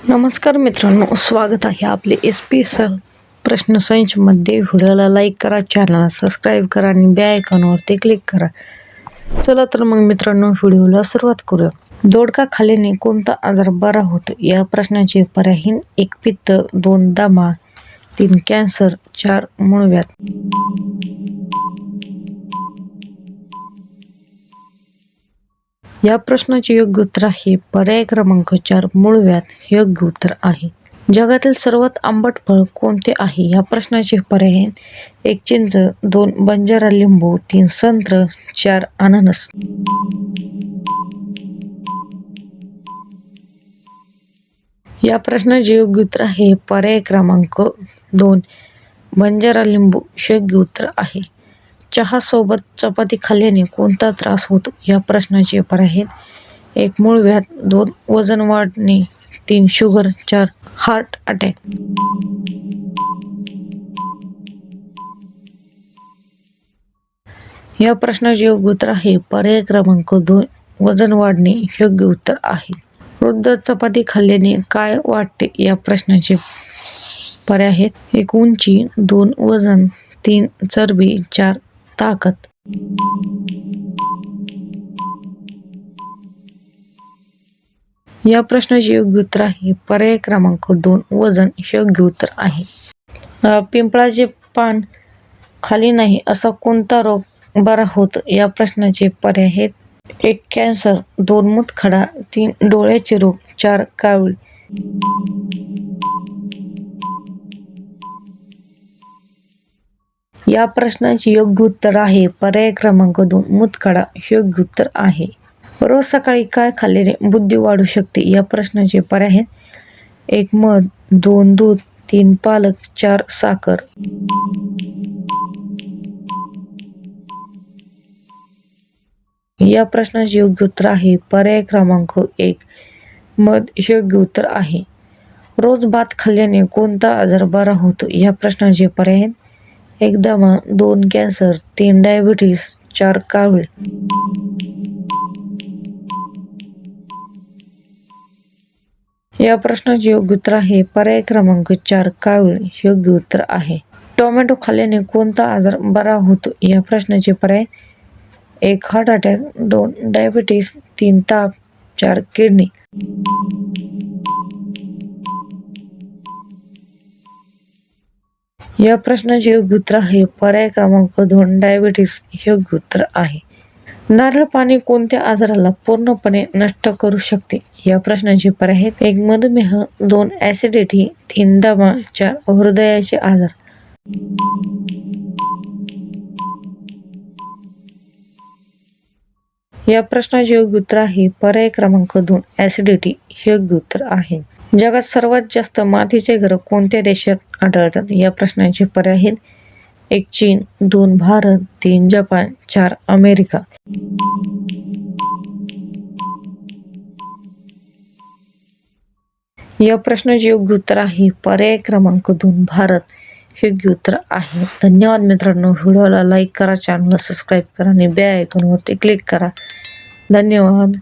नमस्कार मित्रांनो, स्वागत आहे आपले SP प्रश्नसंचमध्ये. व्हिडिओला लाईक करा, चॅनलला सबस्क्राईब करा आणि बेल आयकॉनवरती क्लिक करा. चला तर मग मित्रांनो, व्हिडिओला सुरुवात करूया. दोडका खाल्ल्याने कोणता आजार बरा होतो? या प्रश्नाचे पर्याय: 1 पित्त, 2 दमा, 3 कॅन्सर, 4 मूळव्याध. या प्रश्नाचे योग्य उत्तर आहे पर्याय क्रमांक 4 मूळव्याध योग्य उत्तर आहे. जगातील सर्वात आंबट फळ कोणते आहे? या प्रश्नाचे पर्याय: 1 चिंच, 2 बंजारा लिंबू, 3 संत्र, 4 अननस. या प्रश्नाचे योग्य उत्तर आहे पर्याय क्रमांक 2 बंजारा लिंबू योग्य उत्तर आहे. चहा सोबत चपाती खाल्ल्याने कोणता त्रास होतो? या प्रश्नाचे पर्याय: 1 मूळव्याध, 2 वजन वाढणे, 3 शुगर, 4 हार्ट अटॅक. या प्रश्नाचे योग्य उत्तर आहे पर्याय क्रमांक 2 वजन वाढणे योग्य उत्तर आहे. वृद्ध चपाती खाल्ल्याने काय वाढते? या प्रश्नाचे पर्याय: 1 उंची, 2 वजन, 3 चरबी, 4 ताकद. या प्रश्नाचे योग्य उत्तर आहे पर्याय क्रमांक 2 वजन योग्य उत्तर आहे. पिंपळाचे पान खाली नाही असा कोणता रोग बरा होतो? या प्रश्नाचे पर्याय: 1 कॅन्सर, 2 मूतखडा, 3 डोळ्याचे रोग, 4 कावीळ. या प्रश्नाचे योग्य उत्तर आहे पर्याय क्रमांक 2 मूतखडा योग्य उत्तर आहे. रोज सकाळी काय खाल्ल्याने बुद्धी वाढू शकते? या प्रश्नाचे पर्याय: 1 मध, 2 दूध, 3 पालक, 4 साखर. या प्रश्नाचे योग्य उत्तर आहे पर्याय क्रमांक 1 मध योग्य उत्तर आहे. रोज भात खाल्ल्याने कोणता आजार बरा होतो? या प्रश्नाचे पर्याय: 1 दमा, 2 कॅन्सर, 3 डायबिटीस, 4 कावीळ. या प्रश्नाचे योग्य उत्तर आहे पर्याय क्रमांक 4 कावीळ योग्य उत्तर आहे. टोमॅटो खाल्ल्याने कोणता आजार बरा होतो? या प्रश्नाचे पर्याय: 1 हार्ट अटॅक, 2 डायबिटीस, 3 ताप, 4 किडनी. या प्रश्नाचे योग्य उत्तर आहे पर्याय क्रमांक 2 डायबिटीस योग्य उत्तर आहे. नारळ पाणी कोणत्या आजाराला पूर्णपणे नष्ट करू शकते? या प्रश्नाचे पर्याय: 1 मधुमेह, 2 ऍसिडिटी, 3 दमा, 4 हृदयाचे आजार. या प्रश्नाचे योग्य उत्तर आहे पर्याय क्रमांक 2 ऍसिडिटी योग्य उत्तर आहे. जगात सर्वात जास्त मातीचे घर कोणत्या देशात आढळतात? या प्रश्नाचे पर्याय: 1 चीन, 2 भारत, 3 जपान, 4 अमेरिका. या प्रश्नाचे योग्य उत्तर आहे पर्याय क्रमांक 2 भारत योग्य उत्तर आहे. धन्यवाद मित्रांनो. व्हिडिओला लाईक करा, चॅनलला सबस्क्राईब करा आणि बेल आयकॉनवरती क्लिक करा. धन्यवाद.